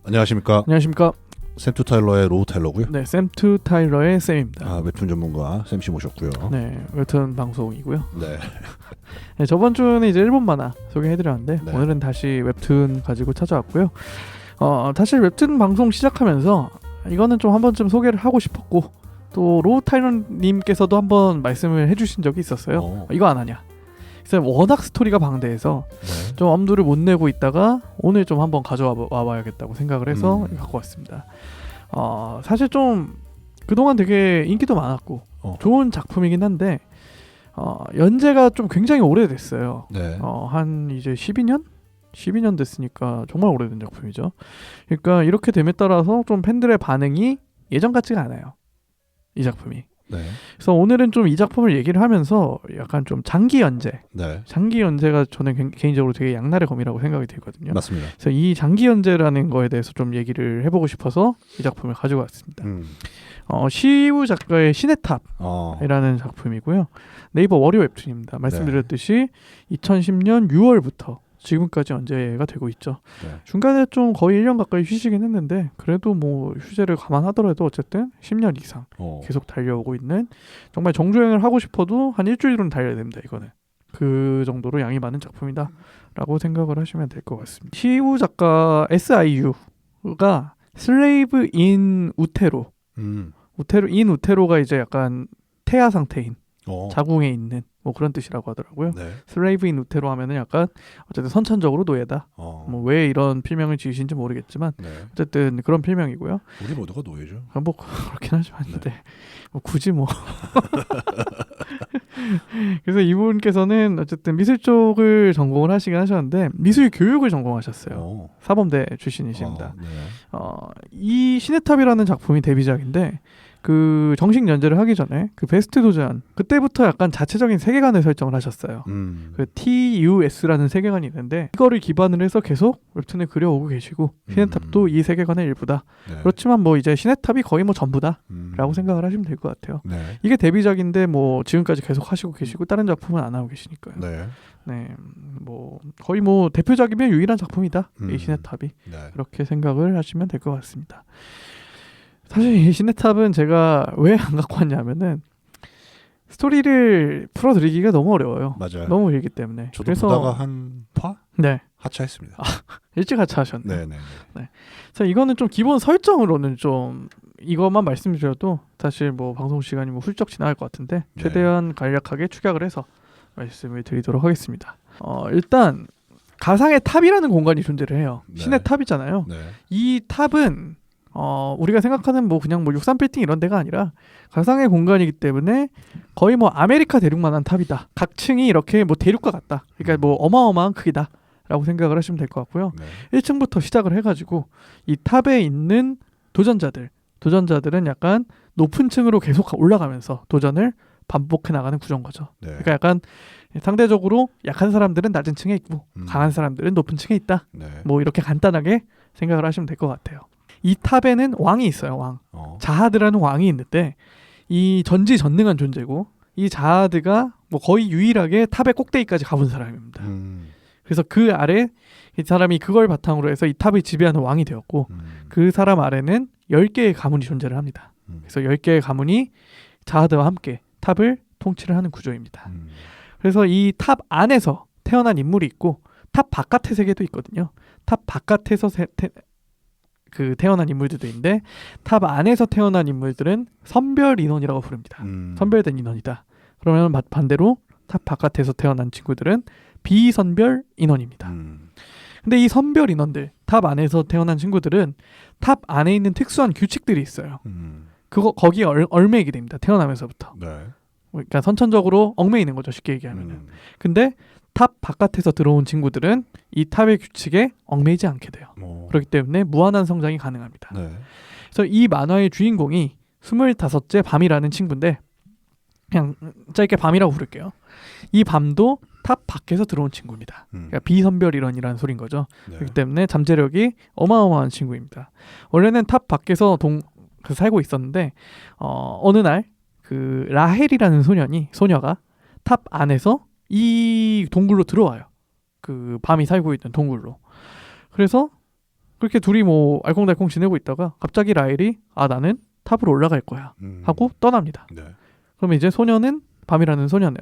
안녕하십니까. 안녕하십니까. 샘 투 타일러의 로우 타일러고요. 네, 샘 투 타일러의 샘입니다. 웹툰 전문가 샘씨 모셨고요. 네, 웹툰 방송이고요. 네. 네, 저번 주는 이제 일본 만화 소개해드렸는데 네. 오늘은 다시 웹툰 가지고 찾아왔고요. 사실 웹툰 방송 시작하면서 이거는 좀 한 번쯤 소개를 하고 싶었고 또 로우 타일러님께서도 한번 말씀을 해주신 적이 있었어요. 이거 안 하냐. 그래서 워낙 스토리가 방대해서 네. 좀 엄두를 못 내고 있다가 오늘 좀 한번 가져와 봐야겠다고 생각을 해서 갖고 왔습니다. 사실 좀 그동안 되게 인기도 많았고 좋은 작품이긴 한데 연재가 좀 굉장히 오래됐어요. 네. 한 이제 12년 됐으니까 정말 오래된 작품이죠. 그러니까 이렇게 됨에 따라서 좀 팬들의 반응이 예전 같지가 않아요. 이 작품이. 네. 그래서 오늘은 좀 이 작품을 얘기를 하면서 약간 좀 장기 연재. 네. 장기 연재가 저는 개인적으로 되게 양날의 검이라고 생각이 들거든요. 맞습니다. 그래서 이 장기 연재라는 거에 대해서 좀 얘기를 해보고 싶어서 이 작품을 가지고 왔습니다. 시우 작가의 신의 탑이라는 작품이고요. 네이버 월요 웹툰입니다. 말씀드렸듯이 2010년 6월부터 지금까지 연재가 되고 있죠. 네. 중간에 좀 거의 1년 가까이 쉬시긴 했는데 그래도 뭐 휴재를 감안하더라도 어쨌든 10년 이상 계속 달려오고 있는, 정말 정주행을 하고 싶어도 한 일주일은 달려야 됩니다. 이거는 그 정도로 양이 많은 작품이다 라고 생각을 하시면 될 것 같습니다. 시우 작가 SIU가 슬레이브 인 우테로, 우테로가 이제 약간 태아 상태인 자궁에 있는 뭐 그런 뜻이라고 하더라고요. 네. 슬레이브 인 우테로 하면은 약간 어쨌든 선천적으로 노예다. 뭐 왜 이런 필명을 지으신지 모르겠지만 어쨌든 그런 필명이고요. 우리 모두가 노예죠. 뭐 그렇긴 하지만 근데 뭐 굳이 뭐 그래서 이분께서는 어쨌든 미술 쪽을 전공을 하시긴 하셨는데 미술 교육을 전공하셨어요. 사범대 출신이십니다. 네. 이 신의 탑이라는 작품이 데뷔작인데 그 정식 연재를 하기 전에 그 베스트 도전 그때부터 약간 자체적인 세계관을 설정을 하셨어요. 그 TUS라는 세계관이 있는데 이거를 기반으로 해서 계속 웹툰을 그려오고 계시고 신의 탑도 이 세계관의 일부다. 네. 그렇지만 뭐 이제 신의 탑이 거의 뭐 전부다라고 생각을 하시면 될 것 같아요. 네. 이게 데뷔작인데 뭐 지금까지 계속 하시고 계시고 다른 작품은 안 하고 계시니까요. 네. 네, 뭐 거의 뭐 대표작이면 유일한 작품이다. 이 신의 탑이. 네. 그렇게 생각을 하시면 될 것 같습니다. 사실 이 신의 탑은 제가 왜 안 갖고 왔냐면은 스토리를 풀어드리기가 너무 어려워요. 맞아요. 너무 길기 때문에. 저도 그래서 보다가 한 네. 하차했습니다. 일찍 하차하셨네. 네네. 네. 그래서 이거는 좀 기본 설정으로는 좀 이것만 말씀드려도 사실 뭐 방송 시간이 뭐 훌쩍 지나갈 것 같은데 최대한 간략하게 축약을 해서 말씀을 드리도록 하겠습니다. 일단 가상의 탑이라는 공간이 존재를 해요. 네. 신의 탑이잖아요. 네. 이 탑은 우리가 생각하는 뭐 그냥 뭐 63빌딩 이런 데가 아니라 가상의 공간이기 때문에 거의 뭐 아메리카 대륙만한 탑이다. 각 층이 이렇게 뭐 대륙과 같다. 그러니까 뭐 어마어마한 크기다 라고 생각을 하시면 될 것 같고요. 네. 1층부터 시작을 해가지고 이 탑에 있는 도전자들은 약간 높은 층으로 계속 올라가면서 도전을 반복해 나가는 구조인 거죠. 네. 그러니까 약간 상대적으로 약한 사람들은 낮은 층에 있고 강한 사람들은 높은 층에 있다. 네. 뭐 이렇게 간단하게 생각을 하시면 될 것 같아요. 이 탑에는 왕이 있어요. 왕. 자하드라는 왕이 있는데 이 전지전능한 존재고 이 자하드가 뭐 거의 유일하게 탑의 꼭대기까지 가본 사람입니다. 그래서 그 아래 이 사람이 그걸 바탕으로 해서 이 탑을 지배하는 왕이 되었고 그 사람 아래는 10개의 가문이 존재를 합니다. 그래서 10개의 가문이 자하드와 함께 탑을 통치를 하는 구조입니다. 그래서 이 탑 안에서 태어난 인물이 있고 탑 바깥의 세계도 있거든요. 탑 바깥에서 태어난 인물들도 있는데 탑 안에서 태어난 인물들은 선별 인원이라고 부릅니다. 선별된 인원이다. 그러면 반대로 탑 바깥에서 태어난 친구들은 비선별 인원입니다. 근데 이 선별 인원들, 탑 안에서 태어난 친구들은 탑 안에 있는 특수한 규칙들이 있어요. 거기에 얽매이게 됩니다. 태어나면서부터. 네. 그러니까 선천적으로 얽매이는 거죠. 쉽게 얘기하면은. 근데 탑 바깥에서 들어온 친구들은 이 탑의 규칙에 얽매이지 않게 돼요. 그렇기 때문에 무한한 성장이 가능합니다. 네. 그래서 이 만화의 주인공이 25째 밤이라는 친구인데 그냥 짧게 밤이라고 부를게요. 이 밤도 탑 밖에서 들어온 친구입니다. 그러니까 비선별이론이라는 소린 거죠. 네. 그렇기 때문에 잠재력이 어마어마한 친구입니다. 원래는 탑 밖에서 살고 있었는데 어느 날 그 라헬이라는 소녀가 탑 안에서 이 동굴로 들어와요. 그 밤이 살고 있는 동굴로. 그래서 그렇게 둘이 뭐 알콩달콩 지내고 있다가 갑자기 라헬이 나는 탑으로 올라갈 거야 하고 떠납니다. 네. 그러면 이제 밤이라는 소녀는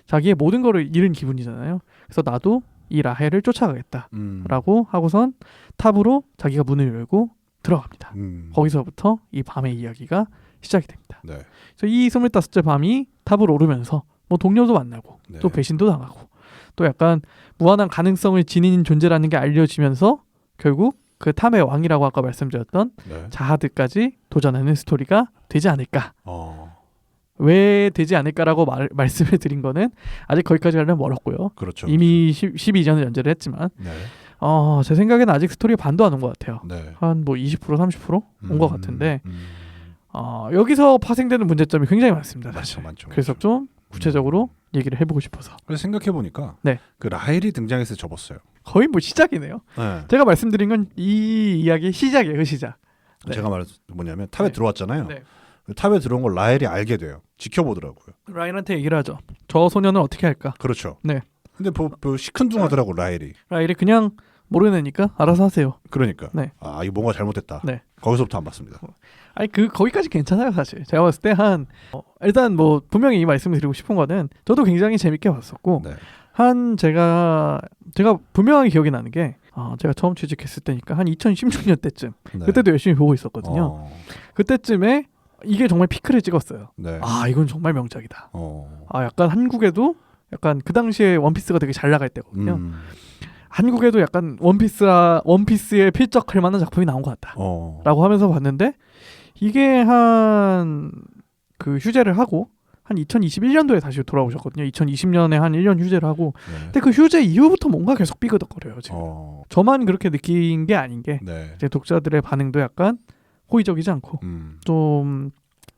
자기의 모든 거를 잃은 기분이잖아요. 그래서 나도 이 라헬을 쫓아가겠다라고 하고선 탑으로 자기가 문을 열고 들어갑니다. 거기서부터 이 밤의 이야기가 시작이 됩니다. 네. 그래서 이 25째 밤이 탑으로 오르면서 뭐 동료도 만나고 네. 또 배신도 당하고 또 약간 무한한 가능성을 지닌 존재라는 게 알려지면서 결국 그 탐의 왕이라고 아까 말씀드렸던 네. 자하드까지 도전하는 스토리가 되지 않을까. 왜 되지 않을까라고 말씀을 드린 거는 아직 거기까지 가려면 멀었고요. 그렇죠. 이미 12전을 연재를 했지만 네. 제 생각에는 아직 스토리가 반도 안 온 것 같아요. 네. 한 뭐 20% 30% 온 것 같은데 여기서 파생되는 문제점이 굉장히 많습니다. 사실. 많죠. 그래서 좀 구체적으로 얘기를 해보고 싶어서. 그래서 생각해 보니까 네. 그 라헬이 등장해서 접었어요. 거의 뭐 시작이네요. 네. 제가 말씀드린 건 이 이야기의 시작이에요. 그 시작. 네. 제가 말한 뭐냐면 탑에 네. 들어왔잖아요. 네. 탑에 들어온 걸 라헬이 알게 돼요. 지켜보더라고요. 라헬한테 얘기를 하죠. 저 소녀는 어떻게 할까? 그렇죠. 네. 근데 시큰둥하더라고 라헬이. 라헬이 그냥 모르는 애니까 알아서 하세요. 그러니까. 네. 이거 뭔가 잘못됐다. 네. 거기서부터 안 봤습니다. 아니 거기까지 괜찮아요 사실. 제가 봤을 때 일단 뭐 분명히 이 말씀을 드리고 싶은 거는 저도 굉장히 재밌게 봤었고 네. 제가 분명하게 기억이 나는 게 제가 처음 취직했을 때니까 한 2016년 때쯤 네. 그때도 열심히 보고 있었거든요. 그때쯤에 이게 정말 피크를 찍었어요. 네. 이건 정말 명작이다. 약간 한국에도 약간 그 당시에 원피스가 되게 잘 나갈 때거든요. 한국에도 약간 원피스에 필적할 만한 작품이 나온 것 같다. 라고 하면서 봤는데 이게 그 휴재를 하고 한 2021년도에 다시 돌아오셨거든요. 2020년에 한 1년 휴재를 하고 네. 근데 그 휴재 이후부터 뭔가 계속 삐그덕거려요. 지금. 저만 그렇게 느낀 게 아닌 게 네. 이제 독자들의 반응도 약간 호의적이지 않고 좀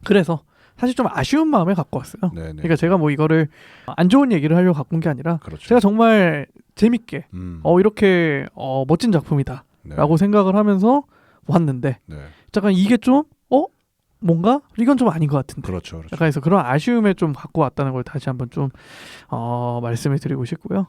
그래서 사실 좀 아쉬운 마음에 갖고 왔어요. 네네. 그러니까 제가 뭐 이거를 안 좋은 얘기를 하려고 갖고 온 게 아니라 그렇죠. 제가 정말 재밌게 이렇게 멋진 작품이다 네. 라고 생각을 하면서 왔는데 네. 잠깐 이게 좀 뭔가 이건 좀 아닌 것 같은데 그렇죠. 약간 그래서 그런 아쉬움에 좀 갖고 왔다는 걸 다시 한번 좀 말씀을 드리고 싶고요.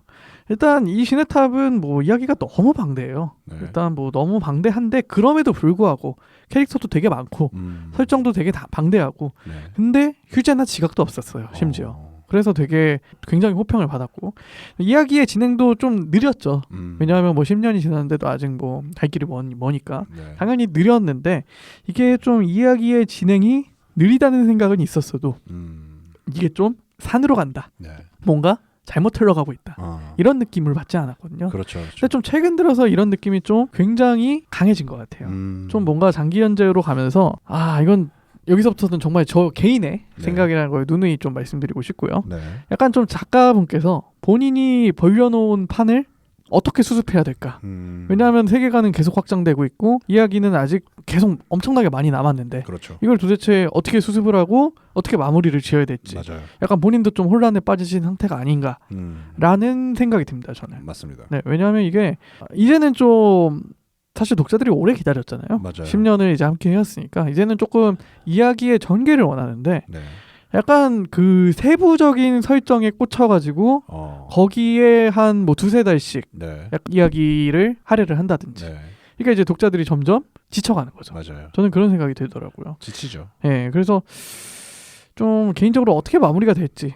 일단 이 신의 탑은 뭐 이야기가 너무 방대해요. 네. 일단 뭐 너무 방대한데 그럼에도 불구하고 캐릭터도 되게 많고 설정도 되게 다 방대하고 네. 근데 휴재나 지각도 없었어요. 심지어. 그래서 되게 굉장히 호평을 받았고 이야기의 진행도 좀 느렸죠. 왜냐하면 뭐 10년이 지났는데도 아직 뭐 갈 길이 머니까 네. 당연히 느렸는데 이게 좀 이야기의 진행이 느리다는 생각은 있었어도 이게 좀 산으로 간다. 네. 뭔가 잘못 흘러가고 있다. 이런 느낌을 받지 않았거든요. 그렇죠. 근데 좀 최근 들어서 이런 느낌이 좀 굉장히 강해진 것 같아요. 좀 뭔가 장기 연재로 가면서 이건 여기서부터는 정말 저 개인의 생각이라는 걸 누누이 좀 말씀드리고 싶고요. 네. 약간 좀 작가분께서 본인이 벌려놓은 판을 어떻게 수습해야 될까? 왜냐하면 세계관은 계속 확장되고 있고 이야기는 아직 계속 엄청나게 많이 남았는데 그렇죠. 이걸 도대체 어떻게 수습을 하고 어떻게 마무리를 지어야 될지 맞아요. 약간 본인도 좀 혼란에 빠지신 상태가 아닌가라는 생각이 듭니다. 저는. 맞습니다. 네, 왜냐하면 이게 이제는 좀 사실 독자들이 오래 기다렸잖아요. 맞아요. 10년을 이제 함께 해왔으니까 이제는 조금 이야기의 전개를 원하는데 네. 약간 그 세부적인 설정에 꽂혀가지고 거기에 한 뭐 두세 달씩 네. 이야기를 할애를 한다든지 네. 그러니까 이제 독자들이 점점 지쳐가는 거죠. 맞아요. 저는 그런 생각이 들더라고요. 지치죠. 네, 그래서 좀 개인적으로 어떻게 마무리가 될지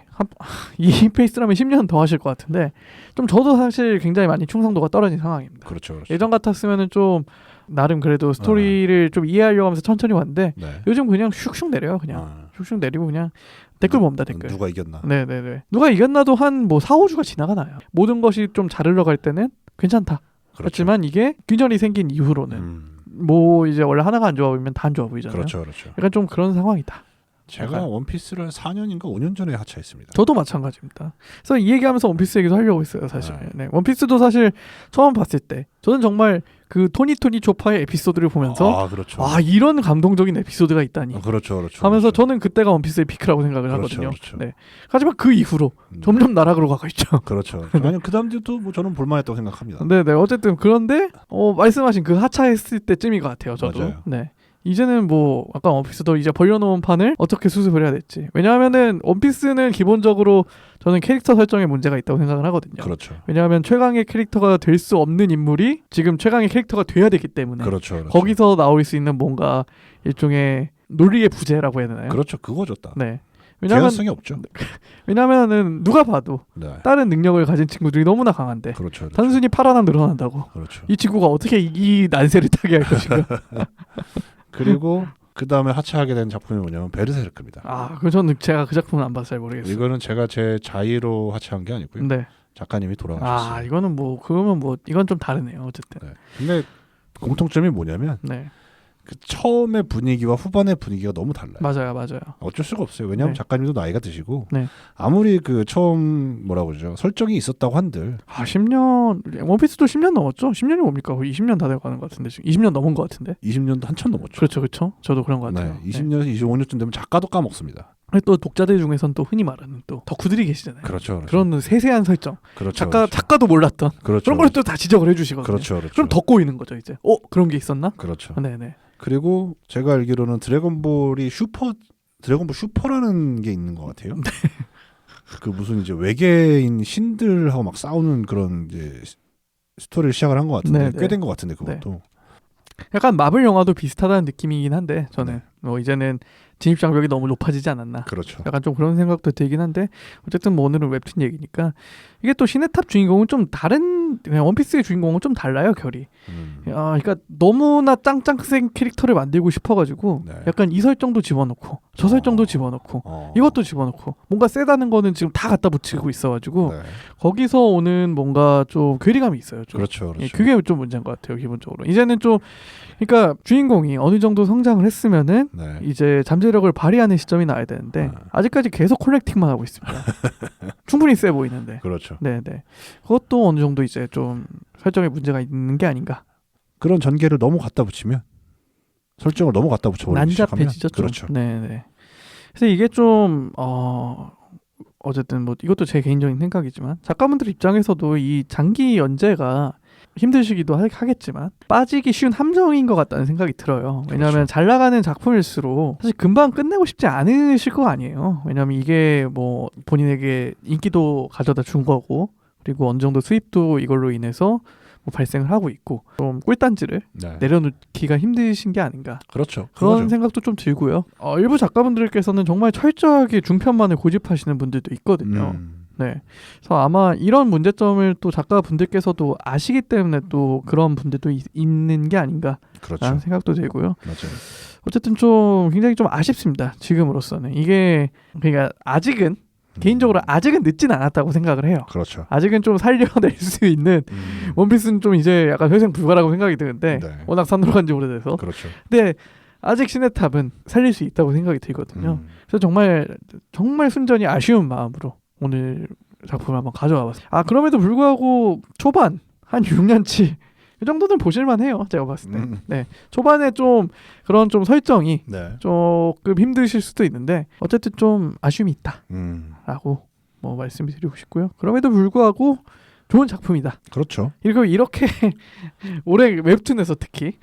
이 페이스라면 10년 더 하실 것 같은데 좀 저도 사실 굉장히 많이 충성도가 떨어진 상황입니다. 그렇죠. 그렇죠. 예전 같았으면은 좀 나름 그래도 스토리를 좀 이해하려고 하면서 천천히 왔는데 네. 요즘 그냥 슉슉 내려요. 그냥 슉슉 내리고 그냥 댓글 봅니다. 댓글. 누가 이겼나? 네네네. 누가 이겼나도 한 뭐 4-5주가 지나가나요. 모든 것이 좀 잘 흘러갈 때는 괜찮다. 그렇죠. 그렇지만 이게 균열이 생긴 이후로는 뭐 이제 원래 하나가 안 좋아 보이면 다 안 좋아 보이잖아요. 그렇죠. 그렇죠. 약간 좀 그런 상황이다. 제가 약간. 원피스를 4년인가 5년 전에 하차했습니다. 저도 마찬가지입니다. 그래서 이 얘기하면서 원피스 얘기도 하려고 했어요. 사실. 네. 네. 원피스도 사실 처음 봤을 때 저는 정말 그 토니 초파의 에피소드를 보면서 그렇죠. 이런 감동적인 에피소드가 있다니 그렇죠. 그렇죠. 하면서 그렇죠. 저는 그때가 원피스의 피크라고 생각을 그렇죠, 하거든요. 그렇죠. 네. 하지만 그 이후로 점점 나락으로 가고 있죠. 그렇죠. 아니 그 다음도 뭐 저는 볼만했다고 생각합니다. 네네. 어쨌든 그런데 말씀하신 그 하차했을 때쯤인 것 같아요. 저도. 맞아요. 네. 이제는 뭐 아까 원피스도 이제 벌려놓은 판을 어떻게 수습을 해야 될지. 왜냐하면은 원피스는 기본적으로 저는 캐릭터 설정에 문제가 있다고 생각을 하거든요. 그렇죠. 왜냐하면 최강의 캐릭터가 될 수 없는 인물이 지금 최강의 캐릭터가 돼야 되기 때문에 그렇죠. 거기서 나올 수 있는 뭔가 일종의 논리의 부재라고 해야 되나요? 그렇죠. 그거죠. 딱. 네. 왜냐하면 개연성이 없죠. 왜냐하면은 누가 봐도 네. 다른 능력을 가진 친구들이 너무나 강한데 그렇죠. 그렇죠. 단순히 팔 하나 늘어난다고 그렇죠. 이 친구가 어떻게 이 난세를 타게 할 것인가? 그리고 그 다음에 하차하게 된 작품이 뭐냐면 베르세르크입니다. 아, 그 저는 제가 그 작품은 안 봐서 잘 모르겠어요. 이거는 제가 제 자의로 하차한 게 아니고요. 네. 작가님이 돌아가셨어요. 아, 이거는 뭐 그러면 뭐 이건 좀 다르네요. 어쨌든. 네. 근데 공통점이 뭐냐면 네. 그 처음의 분위기와 후반의 분위기가 너무 달라요. 맞아요. 어쩔 수가 없어요. 왜냐하면 네. 작가님도 나이가 드시고 네. 아무리 그 처음 뭐라고 그러죠 설정이 있었다고 한들 10년 원피스도 10년 넘었죠? 10년이 뭡니까? 거의 20년 다 돼가는 것 같은데 지금 20년 넘은 것 같은데. 20년도 한참 넘었죠. 그렇죠. 저도 그런 것 같아요. 네, 20년, 25년쯤 되면 작가도 까먹습니다. 또 독자들 중에선 또 흔히 말하는 또 덕후들이 계시잖아요. 그렇죠. 그런 세세한 설정. 그렇죠. 작가도 몰랐던 그렇죠. 그런 걸 또 다 지적을 해주시거든요. 그렇죠. 그럼 더 꼬이는 거죠 이제. 그런 게 있었나? 그렇죠. 네네. 그리고 제가 알기로는 드래곤볼 슈퍼라는 게 있는 것 같아요. 네. 그 무슨 이제 외계인 신들하고 막 싸우는 그런 이제 스토리를 시작을 한 것 같은데 네네. 꽤 된 것 같은데 그것도. 약간 마블 영화도 비슷하다는 느낌이긴 한데 저는 네. 뭐 이제는 진입 장벽이 너무 높아지지 않았나. 그렇죠. 약간 좀 그런 생각도 들긴 한데 어쨌든 뭐 오늘은 웹툰 얘기니까 이게 또 신의 탑 주인공은 좀 다른 그냥 원피스의 주인공은 좀 달라요 결이. 그러니까 너무나 짱짱센 캐릭터를 만들고 싶어가지고 네. 약간 이 설정도 집어넣고 저 설정도 집어넣고 이것도 집어넣고 뭔가 세다는 거는 지금 다 갖다 붙이고 있어가지고 네. 거기서 오는 뭔가 좀 괴리감이 있어요. 좀. 그렇죠. 예, 그게 좀 문제인 것 같아요 기본적으로. 이제는 좀 그러니까 주인공이 어느 정도 성장을 했으면은 네. 이제 잠재력을 발휘하는 시점이 나야 되는데 아직까지 계속 콜렉팅만 하고 있습니다. 충분히 세 보이는데. 그렇죠. 네네. 그것도 어느 정도 이제 좀 설정에 문제가 있는 게 아닌가. 그런 전개를 너무 갖다 붙이면 설정을 너무 갖다 붙여버리기 시작하면 난잡해지죠. 좀. 그렇죠. 네네. 그래서 이게 좀 어쨌든 뭐 이것도 제 개인적인 생각이지만 작가분들 입장에서도 이 장기 연재가 힘드시기도 하겠지만 빠지기 쉬운 함정인 것 같다는 생각이 들어요. 왜냐하면 그렇죠. 잘 나가는 작품일수록 사실 금방 끝내고 싶지 않으실 거 아니에요. 왜냐하면 이게 뭐 본인에게 인기도 가져다 준 거고 그리고 어느 정도 수입도 이걸로 인해서 뭐 발생을 하고 있고 좀 꿀단지를 네. 내려놓기가 힘드신 게 아닌가. 그렇죠. 그런 그거죠. 생각도 좀 들고요. 일부 작가분들께서는 정말 철저하게 중편만을 고집하시는 분들도 있거든요. 네. 그래서 아마 이런 문제점을 또 작가분들께서도 아시기 때문에 또 그런 분들도 있는 게 아닌가라는 그렇죠. 생각도 들고요. 맞아요. 어쨌든 좀 굉장히 좀 아쉽습니다. 지금으로서는. 이게 그러니까 아직은 개인적으로 아직은 늦진 않았다고 생각을 해요. 그렇죠. 아직은 좀 살려낼 수 있는 원피스는 좀 이제 약간 회생 불가라고 생각이 드는데 네. 워낙 산으로 간지 오래돼서. 그렇죠. 근데 아직 신의 탑은 살릴 수 있다고 생각이 들거든요. 그래서 정말 순전히 아쉬운 마음으로 오늘 작품을 한번 가져와 봤습니다. 그럼에도 불구하고 초반 한 6년치 이 정도는 보실만해요. 제가 봤을 때. 네. 초반에 좀 그런 좀 설정이 네. 조금 힘드실 수도 있는데 어쨌든 좀 아쉬움이 있다라고 음. 뭐 말씀드리고 싶고요. 그럼에도 불구하고 좋은 작품이다. 그렇죠. 그리고 이렇게 올해 웹툰에서 특히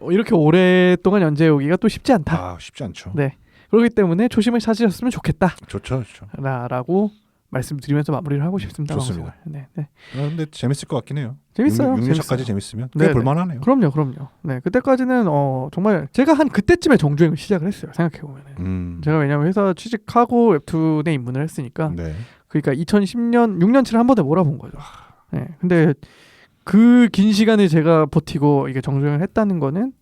이렇게 오랫동안 연재해오기가 또 쉽지 않다. 쉽지 않죠. 네. 그렇기 때문에 초심을 찾으셨으면 좋겠다. 좋죠. 라고 말씀드리면서 마무리를 하고 싶습니다. 좋습니다. 네. 근데 재밌을 것 같긴 해요. 재밌어요. 6년차까지 재밌으면 꽤 네네. 볼만하네요. 그럼요. 네. 그때까지는 정말 제가 한 그때쯤에 정주행을 시작을 했어요. 생각해 보면은. 제가 왜냐면 회사 취직하고 웹툰에 입문을 했으니까. 네. 그러니까 2010년 6년치를 한 번에 몰아본 거죠. 네. 근데 그 긴 시간을 제가 버티고 이게 정주행을 했다는 거는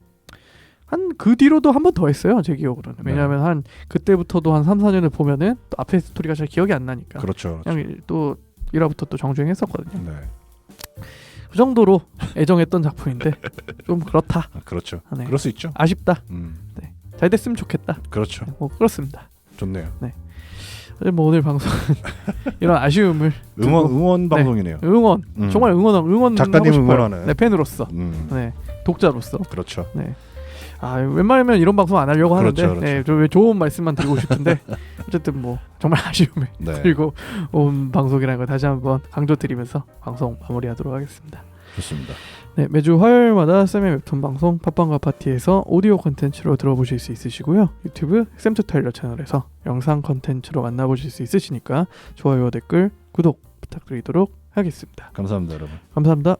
한 그 뒤로도 한 번 더 했어요. 제 기억으로는. 왜냐하면 한 그때부터도 한 3, 4년을 보면은 또 앞에 스토리가 잘 기억이 안 나니까. 그렇죠. 그냥 또 1화부터 또 정주행했었거든요. 네. 그 정도로 애정했던 작품인데 좀 그렇다. 그렇죠. 네. 그럴 수 있죠. 아쉽다. 네. 잘 됐으면 좋겠다. 그렇죠. 뭐 그렇습니다. 좋네요. 네. 뭐 오늘 방송은 이런 아쉬움을 응원 방송이네요. 응원 정말 응원 작가님 하고 싶어요. 응원하는. 네, 팬으로서 네, 독자로서. 그렇죠. 네. 웬만하면 이런 방송 안 하려고 하는데 그렇죠. 네, 좀 좋은 말씀만 드리고 싶은데 어쨌든 뭐 정말 아쉬움을 네. 그리고 온 방송이라는 걸 다시 한번 강조드리면서 방송 마무리하도록 하겠습니다. 좋습니다. 네, 매주 화요일마다 쌤의 웹툰 방송 팟빵과 파티에서 오디오 콘텐츠로 들어보실 수 있으시고요. 유튜브 쌤투타일러 채널에서 영상 콘텐츠로 만나보실 수 있으시니까 좋아요, 댓글, 구독 부탁드리도록 하겠습니다. 감사합니다, 여러분. 감사합니다.